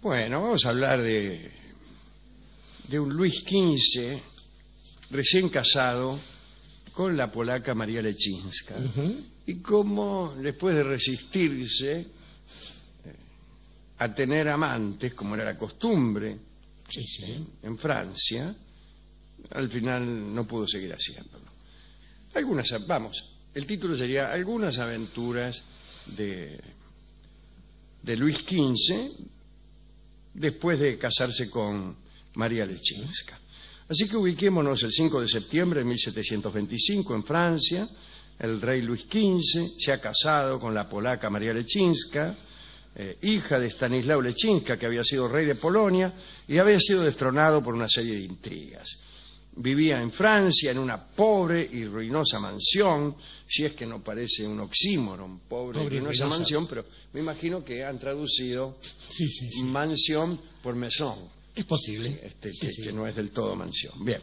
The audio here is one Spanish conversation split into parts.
Bueno, vamos a hablar de un Luis XV recién casado con la polaca María Leszczyńska. Y cómo, después de resistirse a tener amantes, como era la costumbre en Francia, al final no pudo seguir haciéndolo. El título sería Algunas aventuras de Luis XV después de casarse con María Leszczyńska. Así que ubiquémonos el 5 de septiembre de 1725 en Francia. El rey Luis XV se ha casado con la polaca María Leszczyńska, hija de Stanislao Leszczyńska, que había sido rey de Polonia y había sido destronado por una serie de intrigas. Vivía en Francia en una pobre y ruinosa mansión, si es que no parece un oxímoron, pobre y ruinosa mansión, pero me imagino que han traducido mansión por maison. Es posible. Que no es del todo mansión. Bien.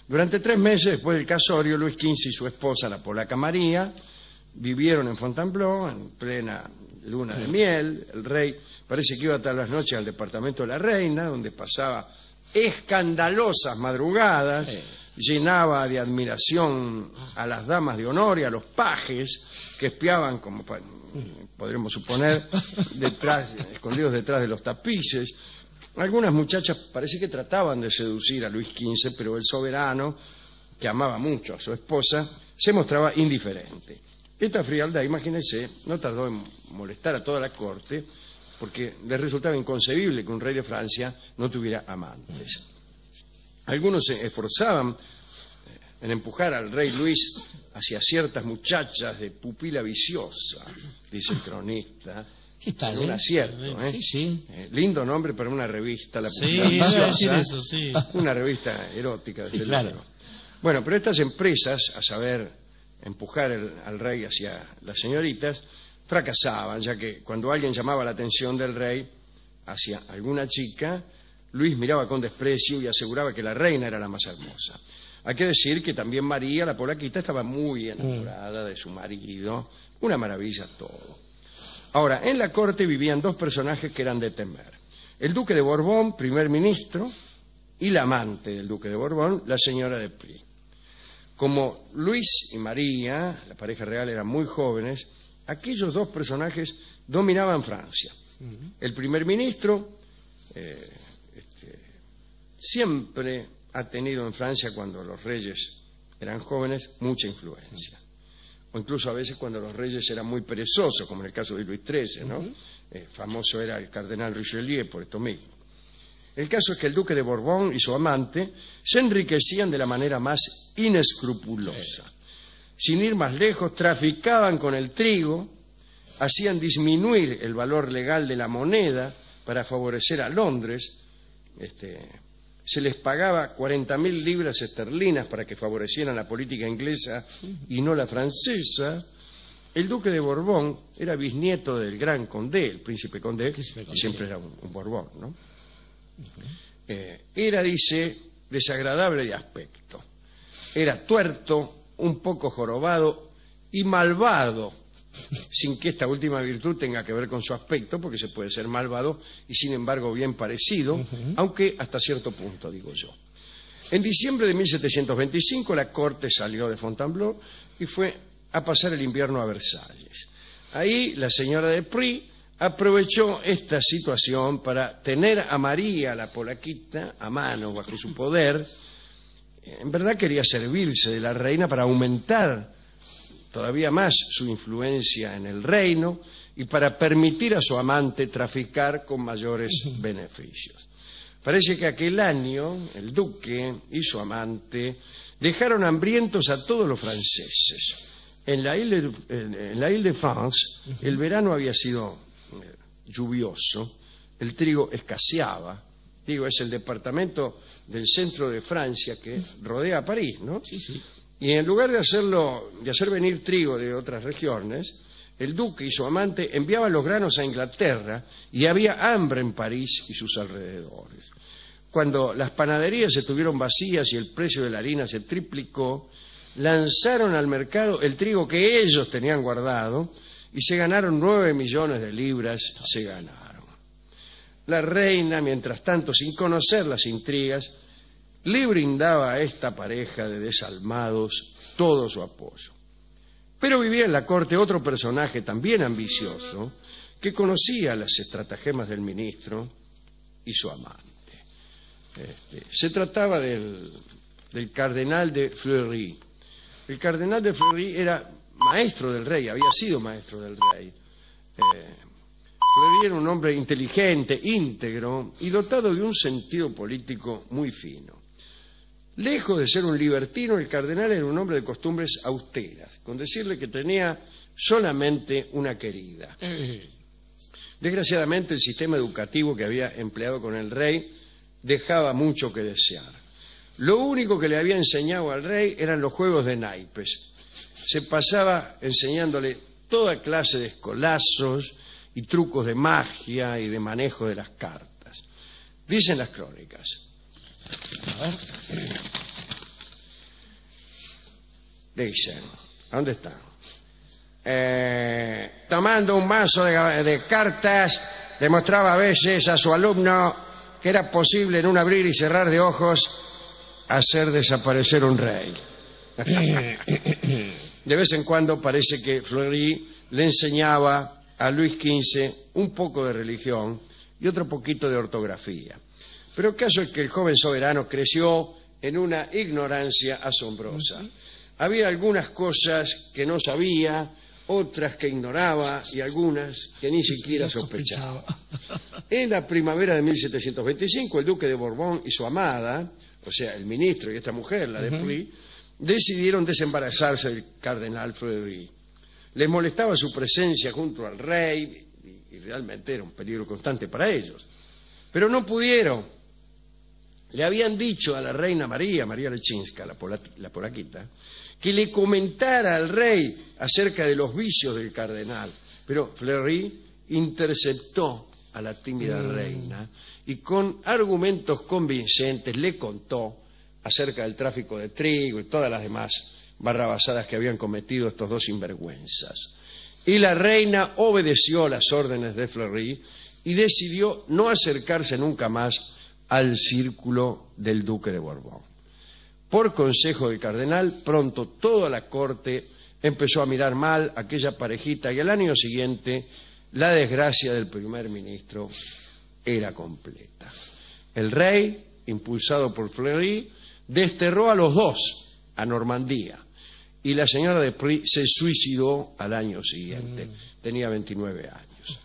Durante 3 meses después del casorio, Luis XV y su esposa, la polaca María, vivieron en Fontainebleau en plena luna de miel. El rey parece que iba todas las noches al departamento de la reina, donde pasaba escandalosas madrugadas, llenaba de admiración a las damas de honor y a los pajes que espiaban, como podremos suponer, escondidos detrás de los tapices. Algunas muchachas parece que trataban de seducir a Luis XV, pero el soberano, que amaba mucho a su esposa, se mostraba indiferente. Esta frialdad, imagínense, no tardó en molestar a toda la corte, porque les resultaba inconcebible que un rey de Francia no tuviera amantes. Algunos se esforzaban en empujar al rey Luis hacia ciertas muchachas de pupila viciosa, dice el cronista. ¿Qué tal? Un acierto, ¿eh? Sí. Lindo nombre para una revista, La Pupila Viciosa. Eso. Una revista erótica, desde claro. luego. Bueno, pero estas empresas, a saber, empujar al rey hacia las señoritas, fracasaban, ya que cuando alguien llamaba la atención del rey hacia alguna chica, Luis miraba con desprecio y aseguraba que la reina era la más hermosa. Hay que decir que también María, la polaquita, estaba muy enamorada de su marido. Una maravilla todo. Ahora, en la corte vivían 2 personajes que eran de temer. El duque de Borbón, primer ministro, y la amante del duque de Borbón, la señora de Prie. Como Luis y María, la pareja real, eran muy jóvenes, aquellos 2 personajes dominaban Francia. El primer ministro siempre ha tenido en Francia, cuando los reyes eran jóvenes, mucha influencia. O incluso a veces cuando los reyes eran muy perezosos, como en el caso de Luis XIII, ¿no? Famoso era el cardenal Richelieu por esto mismo. El caso es que el duque de Borbón y su amante se enriquecían de la manera más inescrupulosa. Sin ir más lejos, traficaban con el trigo, hacían disminuir el valor legal de la moneda para favorecer a Londres. Se les pagaba 40.000 libras esterlinas para que favorecieran la política inglesa y no la francesa. El duque de Borbón era bisnieto del gran Condé, el príncipe Condé, siempre era un Borbón, ¿no? Era, dice, desagradable de aspecto. Era tuerto, un poco jorobado y malvado, sin que esta última virtud tenga que ver con su aspecto, porque se puede ser malvado y sin embargo bien parecido, aunque hasta cierto punto, digo yo. En diciembre de 1725 la corte salió de Fontainebleau y fue a pasar el invierno a Versalles. Ahí la señora de Prie aprovechó esta situación para tener a María, la polaquita, a mano, bajo su poder. En verdad quería servirse de la reina para aumentar todavía más su influencia en el reino y para permitir a su amante traficar con mayores beneficios. Parece que aquel año el duque y su amante dejaron hambrientos a todos los franceses. En la Île-de-France el verano había sido lluvioso, el trigo escaseaba. Digo, es el departamento del centro de Francia que rodea a París, ¿no? Sí. Y en lugar de hacer venir trigo de otras regiones, el duque y su amante enviaban los granos a Inglaterra y había hambre en París y sus alrededores. Cuando las panaderías estuvieron vacías y el precio de la harina se triplicó, lanzaron al mercado el trigo que ellos tenían guardado y se ganaron 9 millones de libras, se ganaron. La reina, mientras tanto, sin conocer las intrigas, le brindaba a esta pareja de desalmados todo su apoyo. Pero vivía en la corte otro personaje también ambicioso, que conocía las estratagemas del ministro y su amante. Se trataba del cardenal de Fleury. El cardenal de Fleury era maestro del rey, había sido maestro del rey. Fleury era un hombre inteligente, íntegro y dotado de un sentido político muy fino. Lejos de ser un libertino, el cardenal era un hombre de costumbres austeras, con decirle que tenía solamente una querida. Desgraciadamente, el sistema educativo que había empleado con el rey dejaba mucho que desear. Lo único que le había enseñado al rey eran los juegos de naipes. Se pasaba enseñándole toda clase de escolazos y trucos de magia y de manejo de las cartas. Dicen las crónicas. Dicen, ¿dónde está? Tomando un mazo de cartas, demostraba a veces a su alumno que era posible en un abrir y cerrar de ojos hacer desaparecer un rey. De vez en cuando parece que Fleury le enseñaba a Luis XV un poco de religión y otro poquito de ortografía. Pero el caso es que el joven soberano creció en una ignorancia asombrosa. Había algunas cosas que no sabía, otras que ignoraba y algunas que ni siquiera sospechaba. En la primavera de 1725, el duque de Borbón y su amada, o sea, el ministro y esta mujer, la de Fleury, decidieron desembarazarse del cardenal Fleury. Les molestaba su presencia junto al rey y realmente era un peligro constante para ellos. Pero no pudieron. Le habían dicho a la reina María Lechínska, la polaquita, que le comentara al rey acerca de los vicios del cardenal. Pero Fleury interceptó a la tímida reina y con argumentos convincentes le contó acerca del tráfico de trigo y todas las demás barrabasadas que habían cometido estos dos sinvergüenzas. Y la reina obedeció las órdenes de Fleury y decidió no acercarse nunca más al círculo del duque de Borbón. Por consejo del cardenal, pronto toda la corte empezó a mirar mal a aquella parejita y al año siguiente la desgracia del primer ministro era completa. El rey, impulsado por Fleury, desterró a los dos a Normandía y la señora de Prie se suicidó al año siguiente. Tenía 29 años.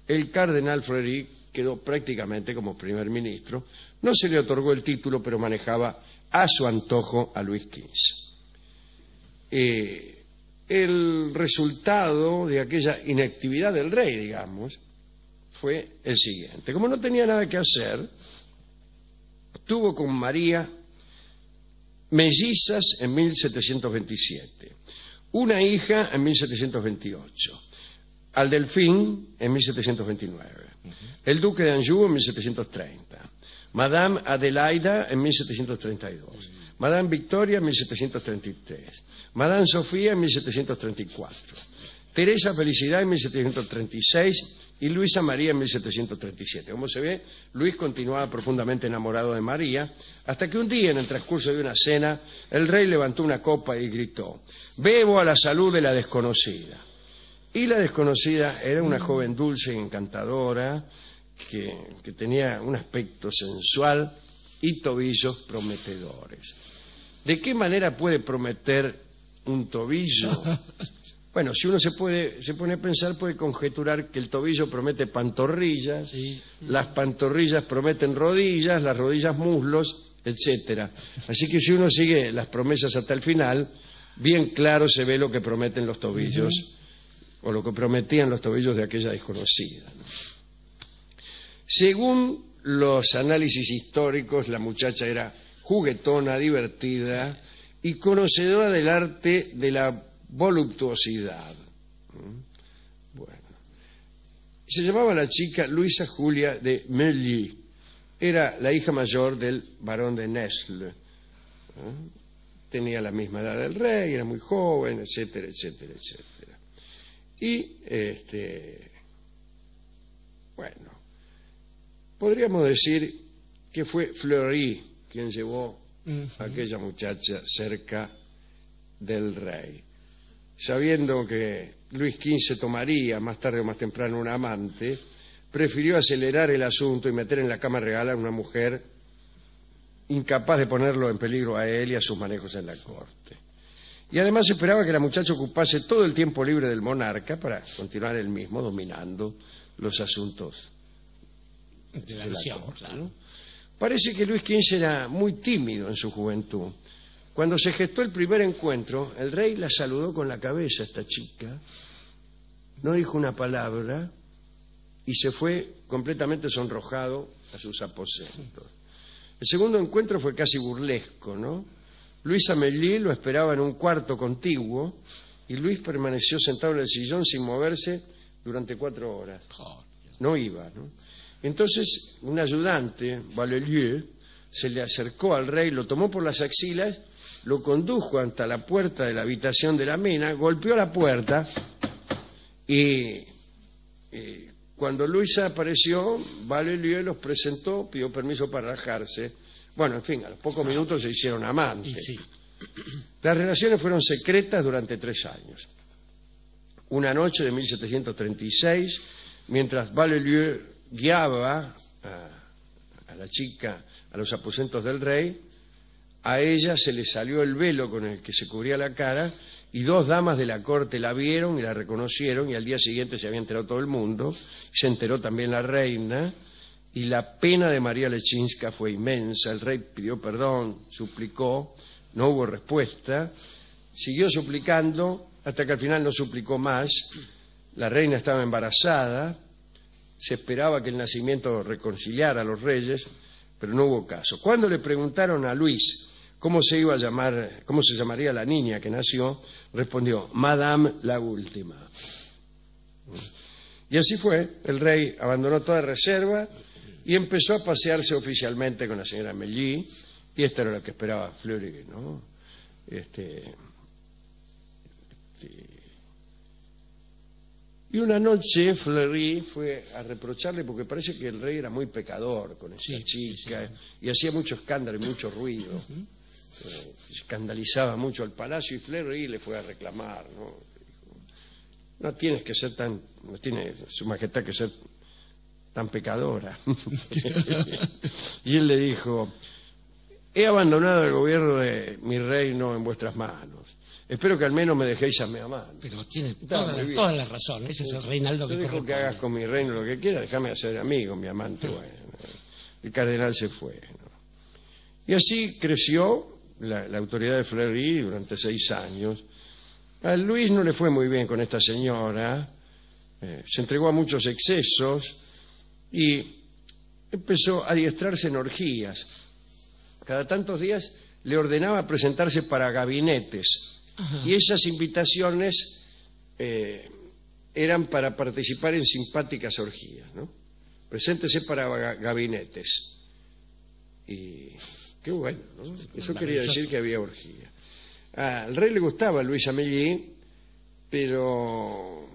El cardenal Fleury quedó prácticamente como primer ministro. No se le otorgó el título, pero manejaba a su antojo a Luis XV. El resultado de aquella inactividad del rey, digamos, fue el siguiente. Como no tenía nada que hacer, tuvo con María mellizas en 1727, una hija en 1728, al Delfín en 1729, el duque de Anjou en 1730, Madame Adelaida en 1732, Madame Victoria en 1733, Madame Sofía en 1734, Teresa Felicidad en 1736 y Luisa María en 1737. Como se ve, Luis continuaba profundamente enamorado de María, hasta que un día, en el transcurso de una cena, el rey levantó una copa y gritó: «Bebo a la salud de la desconocida». Y la desconocida era una joven dulce y encantadora que tenía un aspecto sensual y tobillos prometedores. ¿De qué manera puede prometer un tobillo? Bueno, si uno se pone a pensar, puede conjeturar que el tobillo promete pantorrillas, sí. Las pantorrillas prometen rodillas, las rodillas muslos, etcétera. Así que si uno sigue las promesas hasta el final, bien claro se ve lo que prometen los tobillos, o lo que prometían los tobillos de aquella desconocida, ¿no? Según los análisis históricos, la muchacha era juguetona, divertida y conocedora del arte de la voluptuosidad. Bueno, se llamaba la chica Luisa Julia de Meuilly. Era la hija mayor del barón de Nesle. Tenía la misma edad del rey, era muy joven, etcétera, etcétera, etcétera. Y bueno, Podríamos decir que fue Fleury quien llevó a aquella muchacha cerca del rey. Sabiendo que Luis XV tomaría más tarde o más temprano un amante, prefirió acelerar el asunto y meter en la cama real a una mujer incapaz de ponerlo en peligro a él y a sus manejos en la corte. Y además esperaba que la muchacha ocupase todo el tiempo libre del monarca para continuar él mismo dominando los asuntos de la nación, corte, claro. ¿no? Parece que Luis XV era muy tímido en su juventud. Cuando se gestó el primer encuentro, el rey la saludó con la cabeza a esta chica, no dijo una palabra y se fue completamente sonrojado a sus aposentos. El segundo encuentro fue casi burlesco, ¿no? Luis Amélie lo esperaba en un cuarto contiguo y Luis permaneció sentado en el sillón sin moverse durante 4 horas. No iba, ¿no? Entonces un ayudante, Valelieu, se le acercó al rey, lo tomó por las axilas, lo condujo hasta la puerta de la habitación de la mena, golpeó la puerta y cuando Luisa apareció, Valelieu los presentó, pidió permiso para rajarse. Bueno, en fin, a los pocos minutos se hicieron amantes. Sí. Las relaciones fueron secretas durante 3 años. Una noche de 1736, mientras Valelieu guiaba a la chica a los aposentos del rey, a ella se le salió el velo con el que se cubría la cara y 2 damas de la corte la vieron y la reconocieron y al día siguiente se había enterado todo el mundo, se enteró también la reina y la pena de María Leczinska fue inmensa. El rey pidió perdón, suplicó, no hubo respuesta, siguió suplicando hasta que al final no suplicó más. La reina estaba embarazada, se esperaba que el nacimiento reconciliara a los reyes, pero no hubo caso. Cuando le preguntaron a Luis cómo se iba a llamar, cómo se llamaría la niña que nació, respondió: Madame la última. Y así fue. El rey abandonó toda reserva y empezó a pasearse oficialmente con la señora Amélie, y esta era lo que esperaba Fleury, ¿no? Y una noche Fleury fue a reprocharle porque parece que el rey era muy pecador con esa chica y hacía mucho escándalo y mucho ruido. Escandalizaba mucho al palacio y Fleury le fue a reclamar, ¿no? Dijo: no tienes que ser tan, no tiene su majestad que ser tan pecadora. Y él le dijo: he abandonado el gobierno de mi reino en vuestras manos. Espero que al menos me dejéis a mi amante. Pero tiene toda la razón. Ese es el Reinaldo que yo dijo que hagas con mi reino lo que quieras, déjame hacer amigo, mi amante. Bueno, el cardenal se fue, ¿no? Y así creció la autoridad de Fleury durante 6 años. A Luis no le fue muy bien con esta señora, se entregó a muchos excesos y empezó a adiestrarse en orgías. Cada tantos días le ordenaba presentarse para gabinetes. Ajá. Y esas invitaciones eran para participar en simpáticas orgías, ¿no? Preséntese para gabinetes. Y qué bueno, ¿no? Eso quería decir que había orgía. Al rey le gustaba Luis Amélie, pero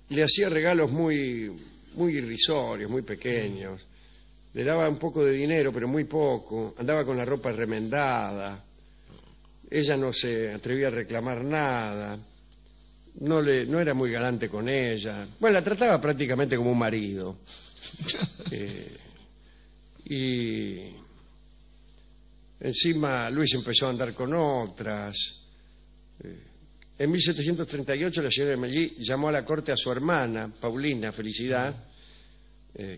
le hacía regalos muy irrisorios, muy pequeños. Le daba un poco de dinero, pero muy poco. Andaba con la ropa remendada. Ella no se atrevía a reclamar nada. No era muy galante con ella. Bueno, la trataba prácticamente como un marido. Y encima Luis empezó a andar con otras. En 1738 la señora Amélie llamó a la corte a su hermana, Paulina Felicidad.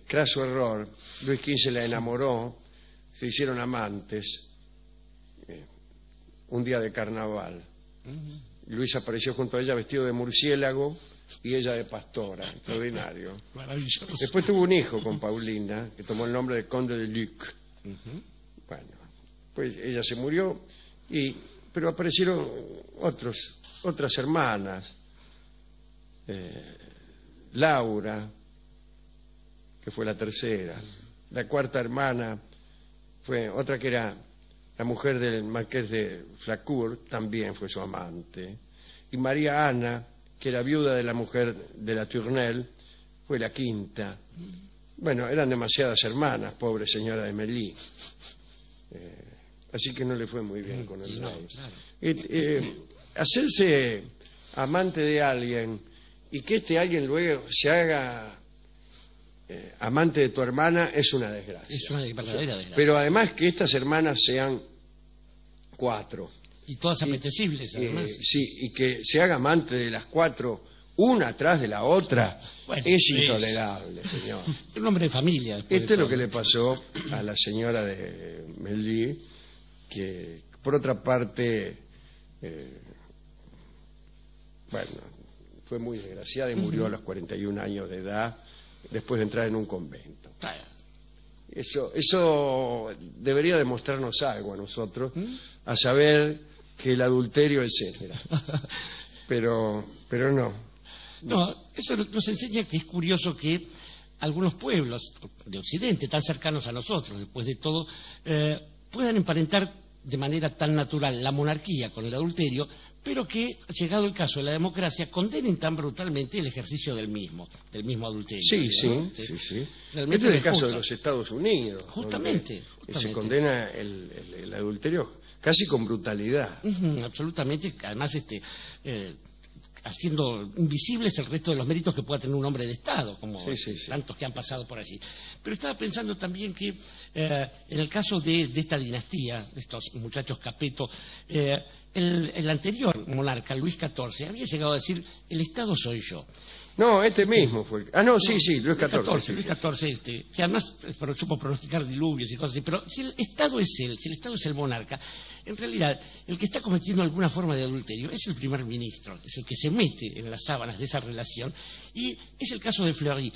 Craso error. Luis XV la enamoró, se hicieron amantes. Un día de carnaval. Luis apareció junto a ella vestido de murciélago y ella de pastora. Extraordinario. Maravilloso. Después tuvo un hijo con Paulina, que tomó el nombre de Conde de Luc. Bueno, pues ella se murió, pero aparecieron otras hermanas. Laura, que fue la tercera. La cuarta hermana fue otra que era la mujer del marqués de Flacourt, también fue su amante. Y María Ana, que era viuda de la mujer de la Tournelle, fue la quinta. Bueno, eran demasiadas hermanas, pobre señora de Melí. Así que no le fue muy bien con el rey. Claro. Hacerse amante de alguien y que este alguien luego se haga amante de tu hermana es una desgracia. Es una verdadera desgracia. Pero además que estas hermanas sean 4. Y todas apetecibles, además. Sí, y que se haga amante de las 4, una atrás de la otra, bueno, es intolerable, señor. Un hombre de familia. Esto es lo que le pasó a la señora de Melí, que por otra parte, bueno, fue muy desgraciada y murió a los 41 años de edad después de entrar en un convento. Eso debería demostrarnos algo a nosotros, a saber que el adulterio, etcétera. Pero no. No, eso nos enseña que es curioso que algunos pueblos de Occidente, tan cercanos a nosotros, después de todo, puedan emparentar de manera tan natural la monarquía con el adulterio, pero que, llegado el caso de la democracia, condenen tan brutalmente el ejercicio del mismo adulterio. Sí. Realmente Este es el caso de los Estados Unidos. Justamente. Se condena el adulterio casi con brutalidad. Absolutamente. Además, haciendo invisibles el resto de los méritos que pueda tener un hombre de Estado, como tantos que han pasado por allí. Pero estaba pensando también que en el caso de esta dinastía, de estos muchachos Capeto, el anterior monarca, Luis XIV, había llegado a decir: el Estado soy yo. No, este mismo fue. Luis XIV. Luis XIV, que además supo pronosticar diluvios y cosas así. Pero si el Estado es él, si el Estado es el monarca, en realidad el que está cometiendo alguna forma de adulterio es el primer ministro, es el que se mete en las sábanas de esa relación, y es el caso de Fleury.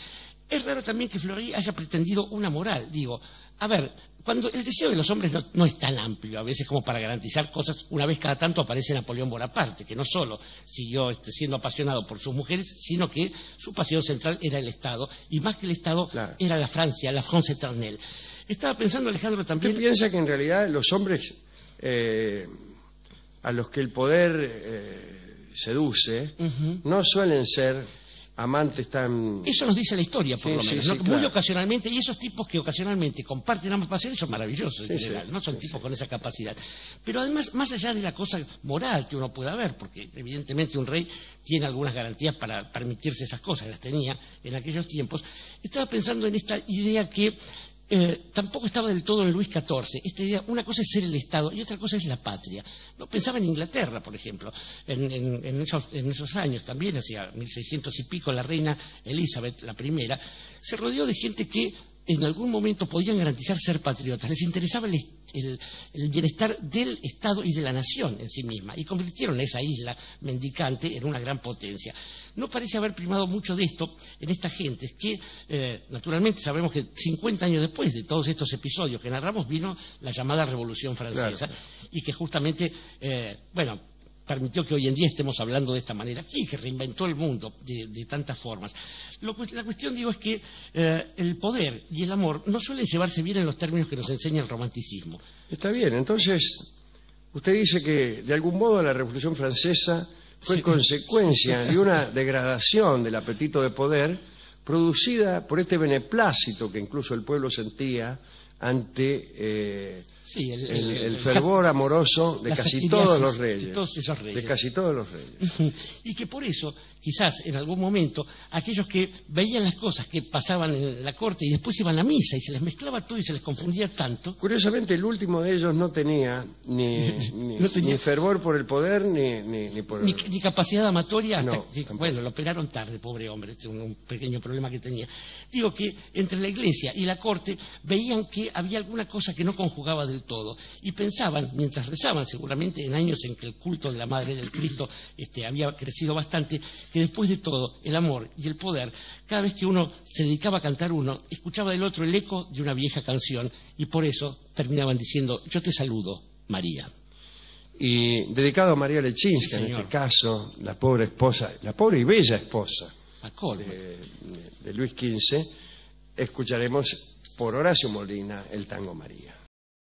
Es raro también que Fleury haya pretendido una moral. Digo, a ver, cuando el deseo de los hombres no es tan amplio a veces como para garantizar cosas. Una vez cada tanto aparece Napoleón Bonaparte, que no solo siguió siendo apasionado por sus mujeres, sino que su pasión central era el Estado, y más que el Estado, era la Francia, la France éternelle. Estaba pensando, Alejandro, también... ¿Usted piensa que en realidad los hombres a los que el poder seduce no suelen ser amantes tan... Eso nos dice la historia, por lo menos, ¿no? Claro. Muy ocasionalmente, y esos tipos que ocasionalmente comparten ambas pasiones son maravillosos en general, no son tipos con esa capacidad. Pero además, más allá de la cosa moral que uno pueda ver, porque evidentemente un rey tiene algunas garantías para permitirse esas cosas, las tenía en aquellos tiempos, estaba pensando en esta idea que tampoco estaba del todo en Luis XIV. Esta idea, una cosa es ser el Estado y otra cosa es la patria. No pensaba en Inglaterra, por ejemplo, en esos años también, hacia 1600 y pico, la reina Elizabeth, la primera, se rodeó de gente que en algún momento podían garantizar ser patriotas. Les interesaba el bienestar del Estado y de la nación en sí misma, y convirtieron a esa isla mendicante en una gran potencia. No parece haber primado mucho de esto en estas gentes que, naturalmente, sabemos que 50 años después de todos estos episodios que narramos, vino la llamada Revolución Francesa, y que justamente, permitió que hoy en día estemos hablando de esta manera aquí, que reinventó el mundo de tantas formas. La cuestión, digo, es que el poder y el amor no suelen llevarse bien en los términos que nos enseña el romanticismo. Está bien, entonces usted dice que de algún modo la Revolución Francesa fue consecuencia de una degradación del apetito de poder producida por este beneplácito que incluso el pueblo sentía ante el fervor amoroso de casi todos los reyes. De todos esos reyes. De casi todos los reyes. Y que por eso, quizás en algún momento, aquellos que veían las cosas que pasaban en la corte y después iban a misa y se les mezclaba todo y se les confundía tanto. Curiosamente, el último de ellos no tenía ni fervor por el poder ni capacidad amatoria. Hasta no, lo operaron tarde, pobre hombre, un pequeño problema que tenía. Digo que entre la iglesia y la corte veían que había alguna cosa que no conjugaba del todo y pensaban, mientras rezaban, seguramente en años en que el culto de la Madre del Cristo había crecido bastante, que después de todo el amor y el poder, cada vez que uno se dedicaba a cantar uno, escuchaba del otro el eco de una vieja canción, y por eso terminaban diciendo: yo te saludo, María. Y dedicado a María Leczinska, en este caso, la pobre y bella esposa de Luis XV, escucharemos por Horacio Molina el tango María.